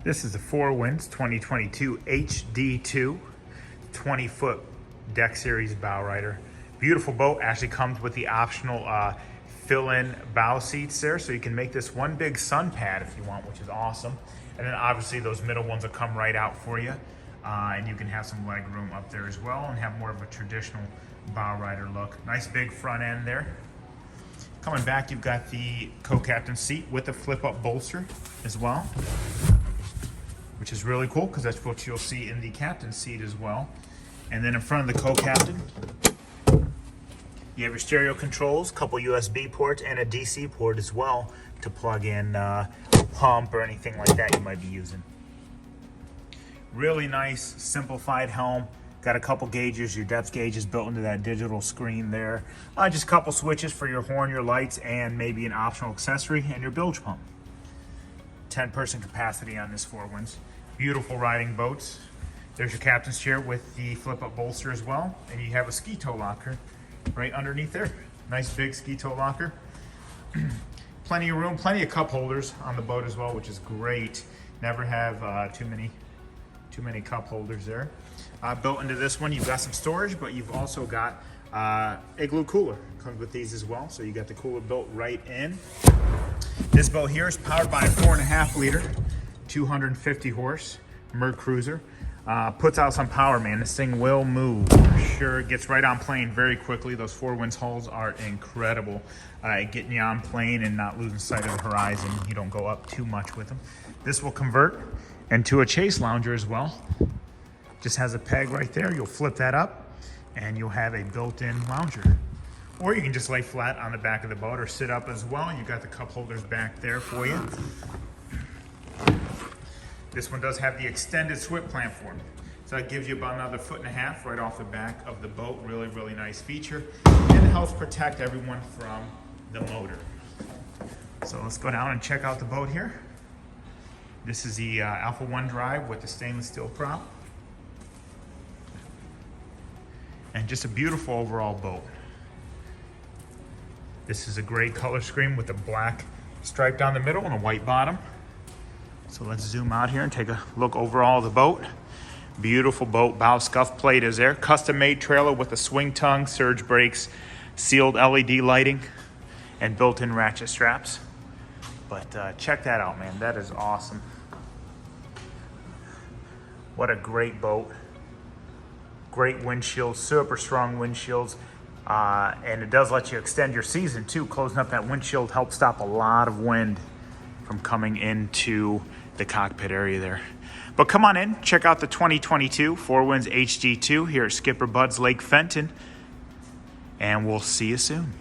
This is the Four Winns 2022 HD2 20-foot deck series bowrider. Beautiful boat. Actually comes with the optional fill-in bow seats there, so you can make this one big sun pad if you want, which is awesome. And then obviously those middle ones will come right out for you, and you can have some leg room up there as well and have more of a traditional bowrider look. Nice big front end there. Coming back, you've got the co-captain seat with the flip-up bolster as well, which is really cool because that's what you'll see in the captain's seat as well. And then in front of the co-captain, you have your stereo controls, couple USB ports, and a DC port as well to plug in a pump or anything like that you might be using. Really nice, simplified helm. Got a couple gauges, your depth gauge is built into that digital screen there. Just a couple switches for your horn, your lights, and maybe an optional accessory, and your bilge pump. 10-person capacity on this Four Winns. Beautiful riding boats. There's your captain's chair with the flip-up bolster as well, and you have a ski tow locker right underneath there. Nice big ski tow locker. Plenty of room, plenty of cup holders on the boat as well, which is great. Never have too many cup holders there. Built into this one, you've got some storage, but you've also got igloo cooler. Comes with these as well, so you got the cooler built right in. This boat here is powered by a 4.5 liter, 250 horse Merc Cruiser. Puts out some power, man. This thing will move. Sure, it gets right on plane very quickly. Those Four Winns hulls are incredible at getting you on plane and not losing sight of the horizon. You don't go up too much with them. This will convert into a chase lounger as well. Just has a peg right there. You'll flip that up and you'll have a built-in lounger. Or you can just lay flat on the back of the boat or sit up as well. You've got the cup holders back there for you. This one does have the extended SWIP platform. So that gives you about another 1.5 feet right off the back of the boat. Really, really nice feature. And it helps protect everyone from the motor. So let's go down and check out the boat here. This is the Alpha 1 drive with the stainless steel prop. And just a beautiful overall boat. This is a gray color scheme with a black stripe down the middle and a white bottom. So let's zoom out here and take a look overall of the boat. Beautiful boat. Bow scuff plate is there. Custom made trailer with a swing tongue, surge brakes, sealed LED lighting, and built-in ratchet straps. But check that out, man. That is awesome. What a great boat. Great windshields, super strong windshields. And it does let you extend your season too. Closing up that windshield helps stop a lot of wind from coming into the cockpit area there. But come on in, check out the 2022 Four Winns HD2 here at SkipperBud's Lake Fenton, and we'll see you soon.